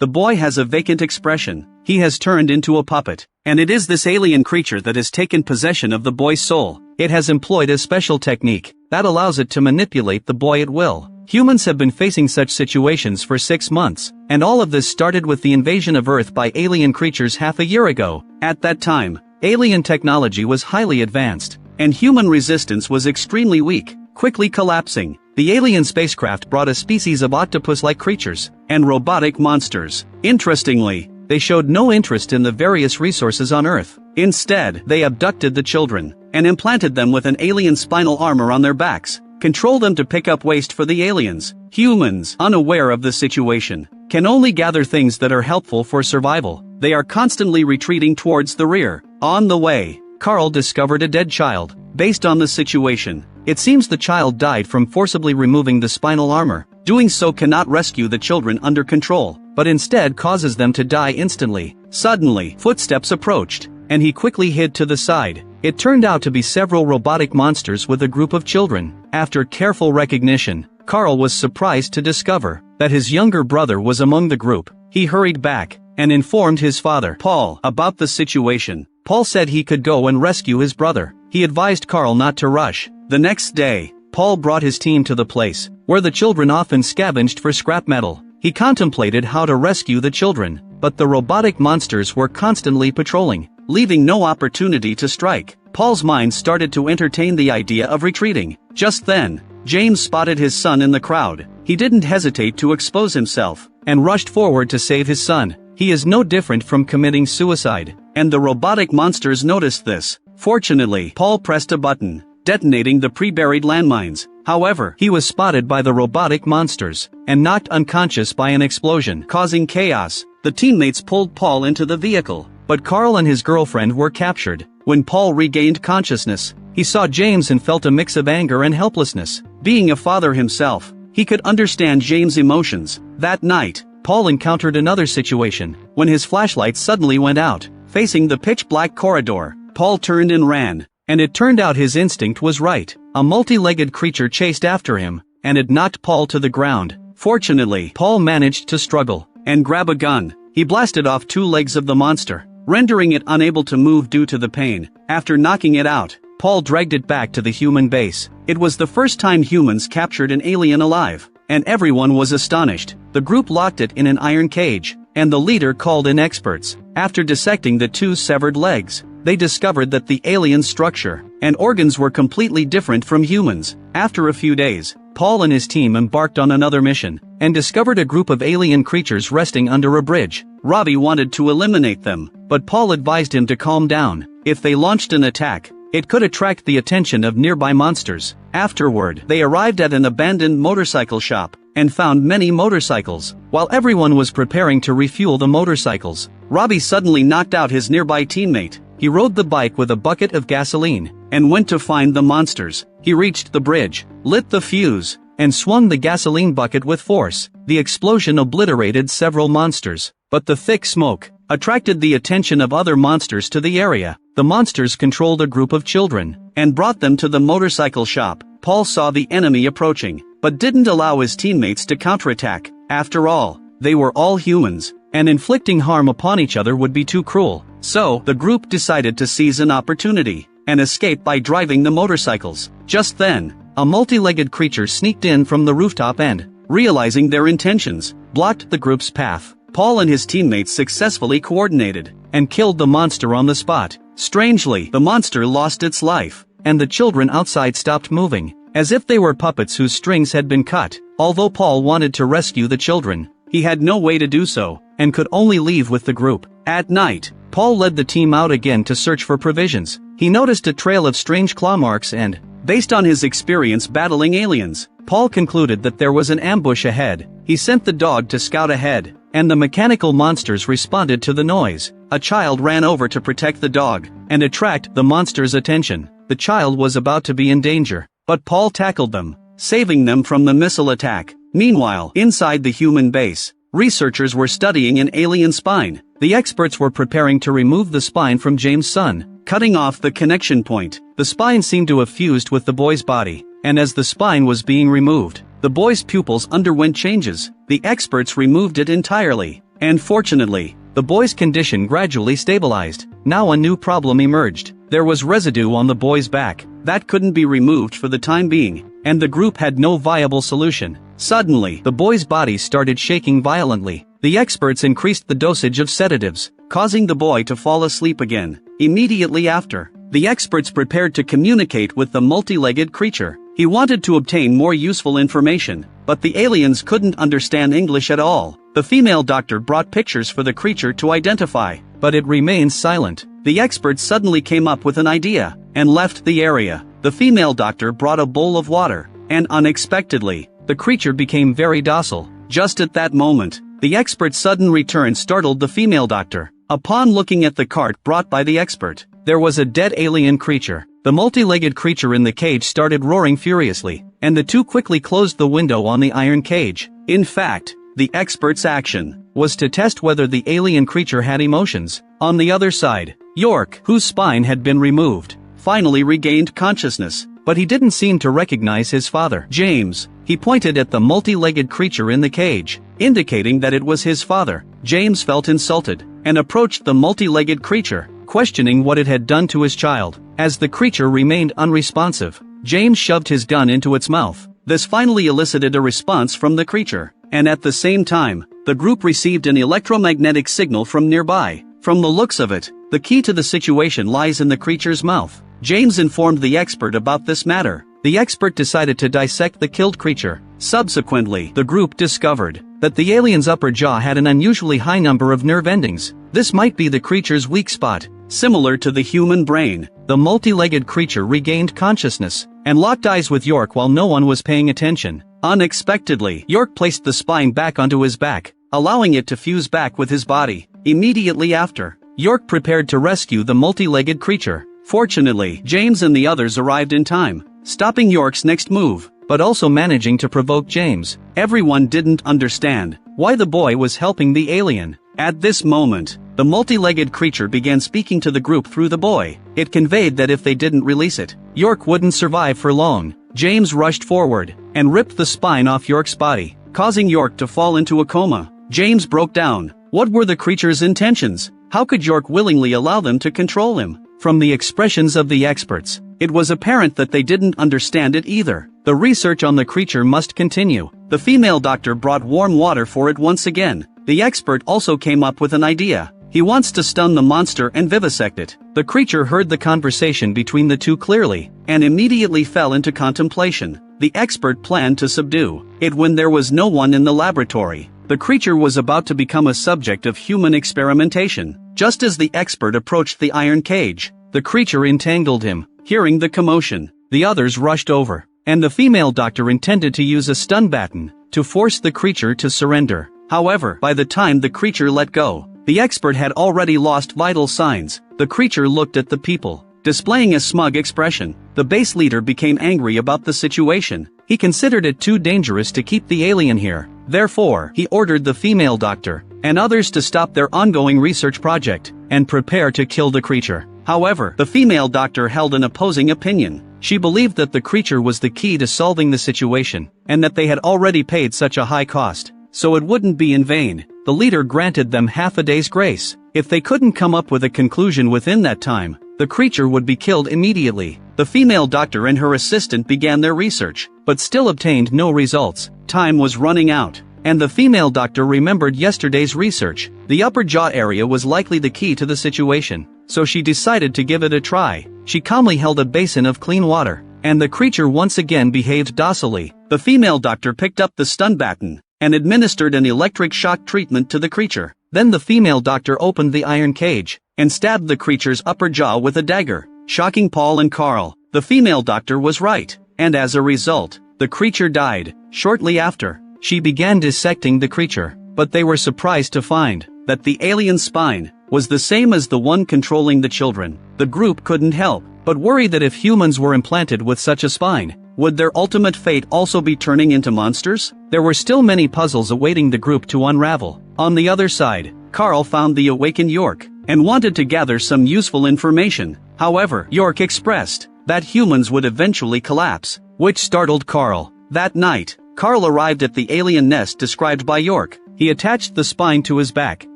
The boy has a vacant expression. He has turned into a puppet. And it is this alien creature that has taken possession of the boy's soul. It has employed a special technique that allows it to manipulate the boy at will. Humans have been facing such situations for 6 months, and all of this started with the invasion of Earth by alien creatures half a year ago. At that time, alien technology was highly advanced, and human resistance was extremely weak, quickly collapsing. The alien spacecraft brought a species of octopus-like creatures and robotic monsters. Interestingly, they showed no interest in the various resources on Earth. Instead, they abducted the children and implanted them with an alien spinal armor on their backs, controlled them to pick up waste for the aliens. Humans, unaware of the situation, can only gather things that are helpful for survival. They are constantly retreating towards the rear. On the way, Carl discovered a dead child. Based on the situation, it seems the child died from forcibly removing the spinal armor. Doing so cannot rescue the children under control, but instead causes them to die instantly. Suddenly, footsteps approached, and he quickly hid to the side. It turned out to be several robotic monsters with a group of children. After careful recognition, Carl was surprised to discover that his younger brother was among the group. He hurried back and informed his father, Paul, about the situation. Paul said he could go and rescue his brother. He advised Carl not to rush. The next day, Paul brought his team to the place where the children often scavenged for scrap metal. He contemplated how to rescue the children, but the robotic monsters were constantly patrolling, leaving no opportunity to strike. Paul's mind started to entertain the idea of retreating. Just then, James spotted his son in the crowd. He didn't hesitate to expose himself, and rushed forward to save his son. He is no different from committing suicide, and the robotic monsters noticed this. Fortunately, Paul pressed a button, detonating the pre-buried landmines. However, he was spotted by the robotic monsters, and knocked unconscious by an explosion, causing chaos. The teammates pulled Paul into the vehicle, but Carl and his girlfriend were captured. When Paul regained consciousness, he saw James and felt a mix of anger and helplessness. Being a father himself, he could understand James' emotions. That night, Paul encountered another situation, when his flashlight suddenly went out. Facing the pitch-black corridor, Paul turned and ran, and it turned out his instinct was right. A multi-legged creature chased after him, and it knocked Paul to the ground. Fortunately, Paul managed to struggle and grab a gun. He blasted off 2 legs of the monster, rendering it unable to move due to the pain. After knocking it out, Paul dragged it back to the human base. It was the first time humans captured an alien alive, and everyone was astonished. The group locked it in an iron cage, and the leader called in experts. After dissecting the 2 severed legs, they discovered that the alien structure and organs were completely different from humans. After a few days, Paul and his team embarked on another mission, and discovered a group of alien creatures resting under a bridge. Robbie wanted to eliminate them, but Paul advised him to calm down. If they launched an attack, it could attract the attention of nearby monsters. Afterward, they arrived at an abandoned motorcycle shop, and found many motorcycles. While everyone was preparing to refuel the motorcycles, Robbie suddenly knocked out his nearby teammate. He rode the bike with a bucket of gasoline, and went to find the monsters. He reached the bridge, lit the fuse, and swung the gasoline bucket with force. The explosion obliterated several monsters, but the thick smoke attracted the attention of other monsters to the area. The monsters controlled a group of children, and brought them to the motorcycle shop. Paul saw the enemy approaching, but didn't allow his teammates to counterattack. After all, they were all humans, and inflicting harm upon each other would be too cruel. So, the group decided to seize an opportunity, and escape by driving the motorcycles. Just then, a multi-legged creature sneaked in from the rooftop and, realizing their intentions, blocked the group's path. Paul and his teammates successfully coordinated, and killed the monster on the spot. Strangely, the monster lost its life, and the children outside stopped moving, as if they were puppets whose strings had been cut. Although Paul wanted to rescue the children, he had no way to do so, and could only leave with the group. At night, Paul led the team out again to search for provisions. He noticed a trail of strange claw marks and, based on his experience battling aliens, Paul concluded that there was an ambush ahead. He sent the dog to scout ahead, and the mechanical monsters responded to the noise. A child ran over to protect the dog, and attract the monster's attention. The child was about to be in danger, but Paul tackled them, saving them from the missile attack. Meanwhile, inside the human base, researchers were studying an alien spine. The experts were preparing to remove the spine from James' son, cutting off the connection point. The spine seemed to have fused with the boy's body, and as the spine was being removed, the boy's pupils underwent changes. The experts removed it entirely, And fortunately, the boy's condition gradually stabilized. Now a new problem emerged. There was residue on the boy's back that couldn't be removed for the time being, and the group had no viable solution. Suddenly, the boy's body started shaking violently. The experts increased the dosage of sedatives, causing the boy to fall asleep again. Immediately after, the experts prepared to communicate with the multi-legged creature. He wanted to obtain more useful information, but the aliens couldn't understand English at all. The female doctor brought pictures for the creature to identify, but it remained silent. The experts suddenly came up with an idea and left the area. The female doctor brought a bowl of water, and unexpectedly, the creature became very docile. Just at that moment, the expert's sudden return startled the female doctor. Upon looking at the cart brought by the expert, there was a dead alien creature. The multi-legged creature in the cage started roaring furiously, and the two quickly closed the window on the iron cage. In fact, the expert's action was to test whether the alien creature had emotions. On the other side, York, whose spine had been removed, finally regained consciousness, but he didn't seem to recognize his father, James. He pointed at the multi-legged creature in the cage, indicating that it was his father. James felt insulted and approached the multi-legged creature, questioning what it had done to his child. As the creature remained unresponsive, James shoved his gun into its mouth. This finally elicited a response from the creature, and at the same time, the group received an electromagnetic signal from nearby. From the looks of it, the key to the situation lies in the creature's mouth. James informed the expert about this matter. The expert decided to dissect the killed creature. Subsequently, the group discovered that the alien's upper jaw had an unusually high number of nerve endings. This might be the creature's weak spot. Similar to the human brain, the multi-legged creature regained consciousness and locked eyes with York while no one was paying attention. Unexpectedly, York placed the spine back onto his back, allowing it to fuse back with his body. Immediately after, York prepared to rescue the multi-legged creature. Fortunately, James and the others arrived in time, stopping York's next move, but also managing to provoke James. Everyone didn't understand why the boy was helping the alien. At this moment, the multi-legged creature began speaking to the group through the boy. It conveyed that if they didn't release it, York wouldn't survive for long. James rushed forward and ripped the spine off York's body, causing York to fall into a coma. James broke down. What were the creature's intentions? How could York willingly allow them to control him? From the expressions of the experts, it was apparent that they didn't understand it either. The research on the creature must continue. The female doctor brought warm water for it once again. The expert also came up with an idea. He wants to stun the monster and vivisect it. The creature heard the conversation between the two clearly, and immediately fell into contemplation. The expert planned to subdue it when there was no one in the laboratory. The creature was about to become a subject of human experimentation. Just as the expert approached the iron cage, the creature entangled him. Hearing the commotion, the others rushed over, and the female doctor intended to use a stun baton to force the creature to surrender. However, by the time the creature let go, the expert had already lost vital signs. The creature looked at the people, displaying a smug expression. The base leader became angry about the situation. He considered it too dangerous to keep the alien here. Therefore, he ordered the female doctor and others to stop their ongoing research project and prepare to kill the creature. However, the female doctor held an opposing opinion. She believed that the creature was the key to solving the situation, and that they had already paid such a high cost, so it wouldn't be in vain. The leader granted them half a day's grace. If they couldn't come up with a conclusion within that time, the creature would be killed immediately. The female doctor and her assistant began their research, but still obtained no results. Time was running out, and the female doctor remembered yesterday's research. The upper jaw area was likely the key to the situation, so she decided to give it a try. She calmly held a basin of clean water, and the creature once again behaved docilely. The female doctor picked up the stun baton and administered an electric shock treatment to the creature. Then the female doctor opened the iron cage and stabbed the creature's upper jaw with a dagger, shocking Paul and Carl. The female doctor was right, and as a result, the creature died. Shortly after, she began dissecting the creature, but they were surprised to find that the alien spine was the same as the one controlling the children. The group couldn't help but worry that if humans were implanted with such a spine, would their ultimate fate also be turning into monsters? There were still many puzzles awaiting the group to unravel. On the other side, Carl found the awakened York and wanted to gather some useful information. However, York expressed that humans would eventually collapse, which startled Carl. That night, Carl arrived at the alien nest described by York. he attached the spine to his back,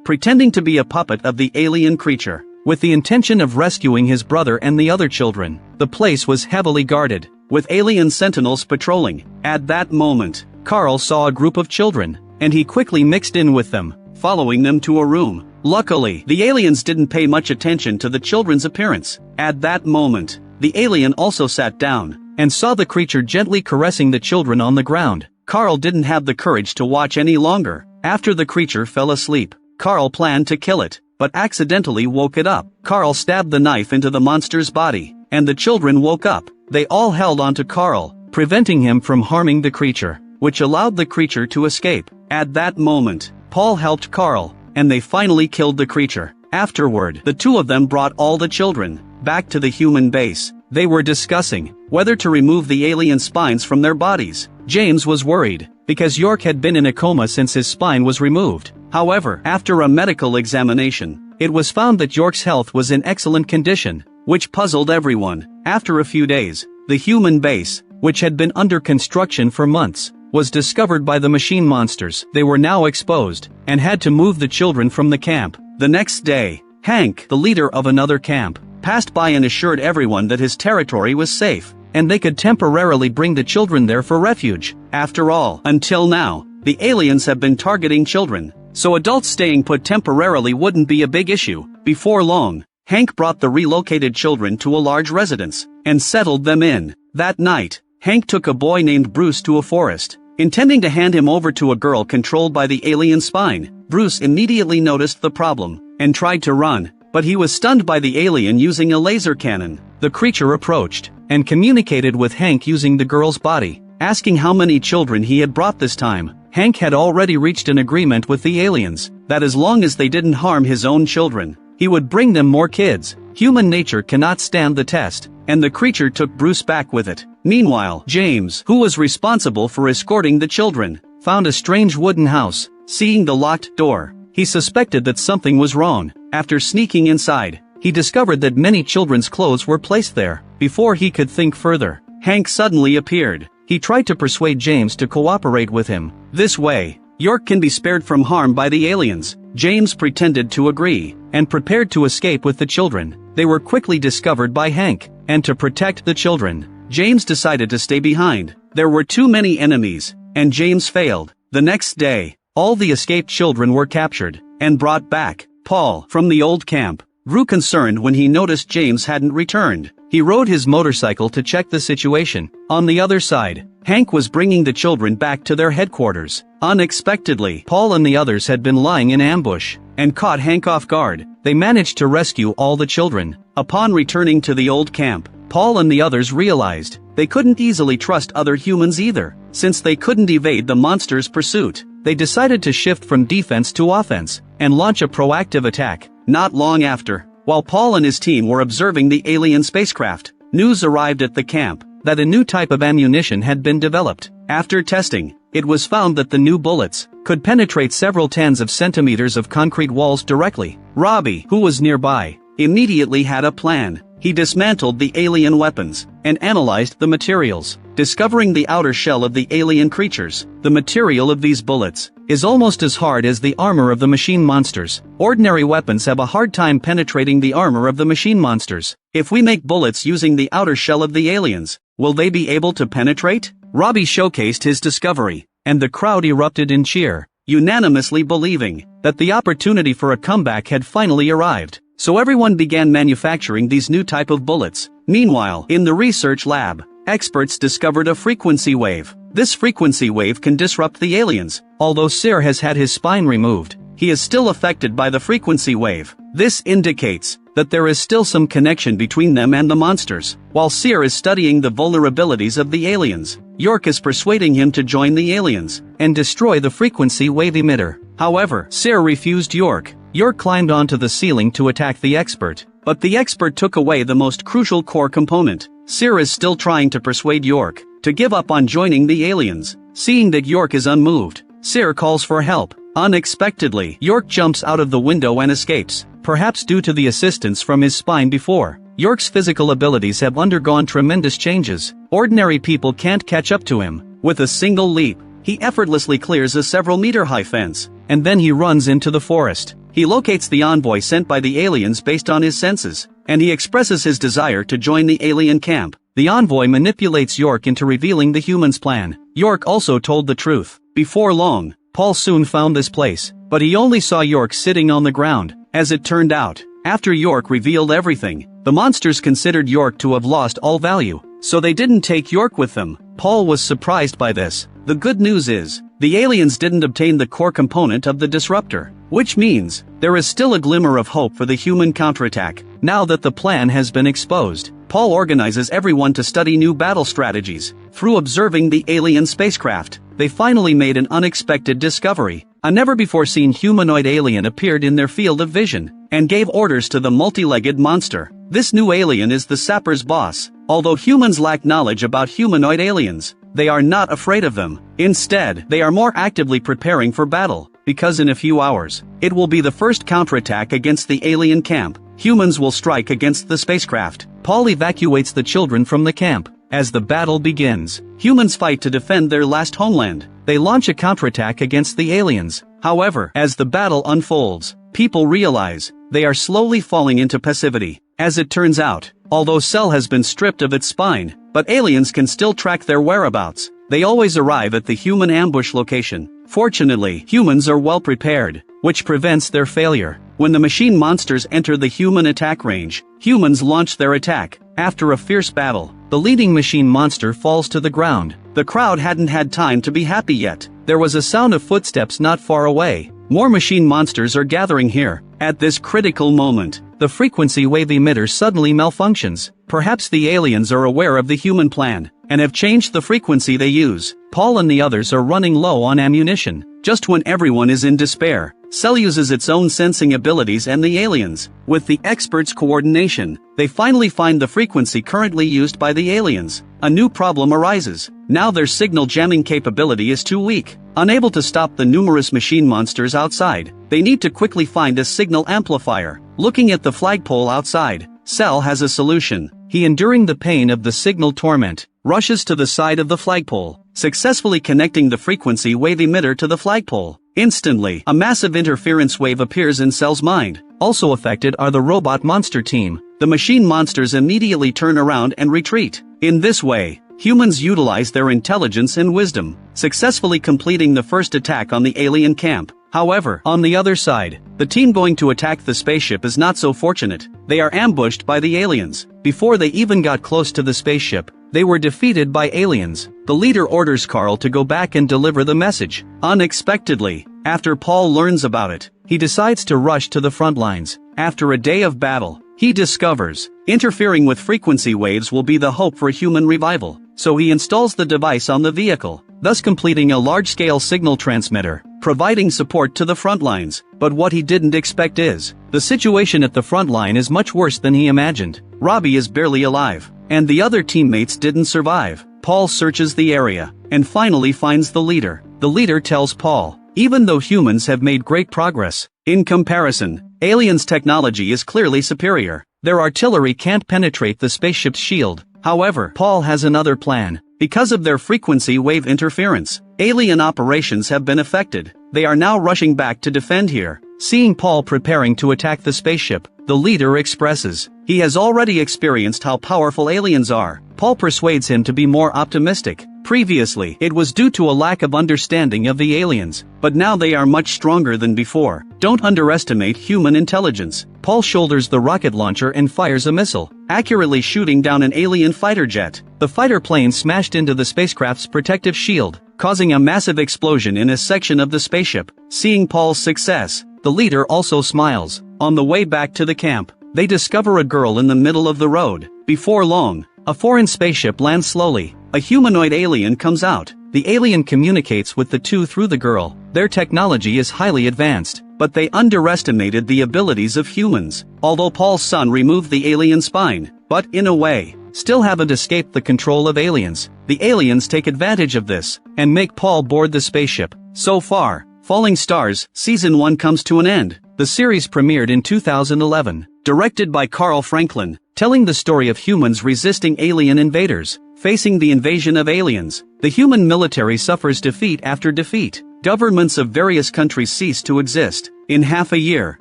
pretending to be a puppet of the alien creature, with the intention of rescuing his brother and the other children. The place was heavily guarded, with alien sentinels patrolling. At that moment, Carl saw a group of children, and he quickly mixed in with them, following them to a room. Luckily, the aliens didn't pay much attention to the children's appearance. At that moment, the alien also sat down, and saw the creature gently caressing the children on the ground. Carl didn't have the courage to watch any longer. After the creature fell asleep, Carl planned to kill it, but accidentally woke it up. Carl stabbed the knife into the monster's body, and the children woke up. They all held onto Carl, preventing him from harming the creature, which allowed the creature to escape. At that moment, Paul helped Carl, and they finally killed the creature. Afterward, the two of them brought all the children back to the human base. They were discussing whether to remove the alien spines from their bodies. James was worried, because York had been in a coma since his spine was removed. However, after a medical examination, it was found that York's health was in excellent condition, which puzzled everyone. After a few days, the human base, which had been under construction for months, was discovered by the machine monsters. They were now exposed, and had to move the children from the camp. The next day, Hank, the leader of another camp, passed by and assured everyone that his territory was safe, and they could temporarily bring the children there for refuge. After all, until now, the aliens have been targeting children, so adults staying put temporarily wouldn't be a big issue. Before long, Hank brought the relocated children to a large residence, and settled them in. That night, Hank took a boy named Bruce to a forest, intending to hand him over to a girl controlled by the alien spine. Bruce immediately noticed the problem, and tried to run, but he was stunned by the alien using a laser cannon. The creature approached, and communicated with Hank using the girl's body, asking how many children he had brought this time. Hank had already reached an agreement with the aliens, that as long as they didn't harm his own children, he would bring them more kids. Human nature cannot stand the test, and the creature took Bruce back with it. Meanwhile, James, who was responsible for escorting the children, found a strange wooden house. Seeing the locked door, he suspected that something was wrong. After sneaking inside, he discovered that many children's clothes were placed there. Before he could think further, Hank suddenly appeared. He tried to persuade James to cooperate with him. This way, York can be spared from harm by the aliens. James pretended to agree, and prepared to escape with the children. They were quickly discovered by Hank, and to protect the children, James decided to stay behind. There were too many enemies, and James failed. The next day, all the escaped children were captured, and brought back. Paul, from the old camp, grew concerned when he noticed James hadn't returned. He rode his motorcycle to check the situation. On the other side, Hank was bringing the children back to their headquarters. Unexpectedly, Paul and the others had been lying in ambush, and caught Hank off guard. They managed to rescue all the children. Upon returning to the old camp, Paul and the others realized they couldn't easily trust other humans either. Since they couldn't evade the monster's pursuit, they decided to shift from defense to offense, and launch a proactive attack. Not long after, while Paul and his team were observing the alien spacecraft, news arrived at the camp that a new type of ammunition had been developed. After testing, it was found that the new bullets could penetrate several tens of centimeters of concrete walls directly. Robbie, who was nearby, immediately had a plan. He dismantled the alien weapons, and analyzed the materials, discovering the outer shell of the alien creatures. The material of these bullets is almost as hard as the armor of the machine monsters. Ordinary weapons have a hard time penetrating the armor of the machine monsters. If we make bullets using the outer shell of the aliens, will they be able to penetrate? Robbie showcased his discovery, and the crowd erupted in cheer, unanimously believing that the opportunity for a comeback had finally arrived. So everyone began manufacturing these new type of bullets. Meanwhile, in the research lab, experts discovered a frequency wave. This frequency wave can disrupt the aliens. Although Sir has had his spine removed, he is still affected by the frequency wave. This indicates that there is still some connection between them and the monsters. While Sir is studying the vulnerabilities of the aliens, York is persuading him to join the aliens and destroy the frequency wave emitter. However, Sir refused York. York climbed onto the ceiling to attack the expert, but the expert took away the most crucial core component. Sir is still trying to persuade York to give up on joining the aliens. Seeing that York is unmoved, Sir calls for help. Unexpectedly, York jumps out of the window and escapes, perhaps due to the assistance from his spine before. York's physical abilities have undergone tremendous changes. Ordinary people can't catch up to him. With a single leap, he effortlessly clears a several-meter-high fence, and then he runs into the forest. He locates the envoy sent by the aliens based on his senses, and he expresses his desire to join the alien camp. The envoy manipulates York into revealing the humans' plan. York also told the truth. Before long, Paul soon found this place, but he only saw York sitting on the ground. As it turned out, after York revealed everything, the monsters considered York to have lost all value, so they didn't take York with them. Paul was surprised by this. The good news is, the aliens didn't obtain the core component of the disruptor, which means, there is still a glimmer of hope for the human counterattack. Now that the plan has been exposed, Paul organizes everyone to study new battle strategies. Through observing the alien spacecraft, they finally made an unexpected discovery. A never-before-seen humanoid alien appeared in their field of vision, and gave orders to the multi-legged monster. This new alien is the Sapper's boss. Although humans lack knowledge about humanoid aliens, they are not afraid of them. Instead, they are more actively preparing for battle, because in a few hours, it will be the first counterattack against the alien camp. Humans will strike against the spacecraft. Paul evacuates the children from the camp. As the battle begins, humans fight to defend their last homeland. They launch a counterattack against the aliens. However, as the battle unfolds, people realize they are slowly falling into passivity. As it turns out, although Cell has been stripped of its spine, but aliens can still track their whereabouts. They always arrive at the human ambush location. Fortunately, humans are well prepared, which prevents their failure. When the machine monsters enter the human attack range, humans launch their attack. After a fierce battle, the leading machine monster falls to the ground. The crowd hadn't had time to be happy yet. There was a sound of footsteps not far away. More machine monsters are gathering here. At this critical moment, the frequency wave emitter suddenly malfunctions. Perhaps the aliens are aware of the human plan, and have changed the frequency they use. Paul and the others are running low on ammunition. Just when everyone is in despair, Cell uses its own sensing abilities and the aliens. With the experts' coordination, they finally find the frequency currently used by the aliens. A new problem arises. Now their signal jamming capability is too weak. Unable to stop the numerous machine monsters outside, they need to quickly find a signal amplifier. Looking at the flagpole outside, Cell has a solution. He, enduring the pain of the signal torment, rushes to the side of the flagpole, successfully connecting the frequency wave emitter to the flagpole. Instantly, a massive interference wave appears in Cell's mind. Also affected are the robot monster team. The machine monsters immediately turn around and retreat. In this way, humans utilize their intelligence and wisdom, successfully completing the first attack on the alien camp. However, on the other side, the team going to attack the spaceship is not so fortunate. They are ambushed by the aliens. Before they even got close to the spaceship, they were defeated by aliens. The leader orders Carl to go back and deliver the message. Unexpectedly, after Paul learns about it, he decides to rush to the front lines. After a day of battle, he discovers interfering with frequency waves will be the hope for human revival. So he installs the device on the vehicle, thus completing a large-scale signal transmitter, providing support to the front lines. But what he didn't expect is, the situation at the front line is much worse than he imagined. Robbie is barely alive, and the other teammates didn't survive. Paul searches the area, and finally finds the leader. The leader tells Paul, even though humans have made great progress, in comparison, aliens' technology is clearly superior. Their artillery can't penetrate the spaceship's shield. However, Paul has another plan. Because of their frequency wave interference, alien operations have been affected. They are now rushing back to defend here. Seeing Paul preparing to attack the spaceship, the leader expresses he has already experienced how powerful aliens are. Paul persuades him to be more optimistic. Previously, it was due to a lack of understanding of the aliens, but now they are much stronger than before. Don't underestimate human intelligence. Paul shoulders the rocket launcher and fires a missile, accurately shooting down an alien fighter jet. The fighter plane smashed into the spacecraft's protective shield, causing a massive explosion in a section of the spaceship. Seeing Paul's success, the leader also smiles. On the way back to the camp, they discover a girl in the middle of the road. Before long, a foreign spaceship lands slowly. A humanoid alien comes out. The alien communicates with the two through the girl. Their technology is highly advanced, but they underestimated the abilities of humans. Although Paul's son removed the alien spine, but, in a way, still haven't escaped the control of aliens. The aliens take advantage of this, and make Paul board the spaceship. So far, Falling Stars, Season 1 comes to an end. The series premiered in 2011, directed by Carl Franklin, telling the story of humans resisting alien invaders. Facing the invasion of aliens, the human military suffers defeat after defeat. Governments of various countries cease to exist. In half a year,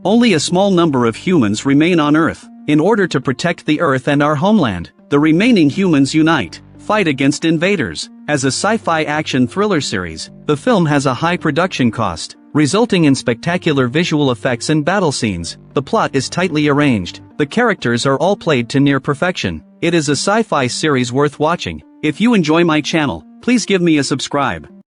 only a small number of humans remain on Earth. In order to protect the Earth and our homeland, the remaining humans unite, fight against invaders. As a sci-fi action thriller series, the film has a high production cost, resulting in spectacular visual effects and battle scenes. The plot is tightly arranged. The characters are all played to near perfection. It is a sci-fi series worth watching. If you enjoy my channel, please give me a subscribe.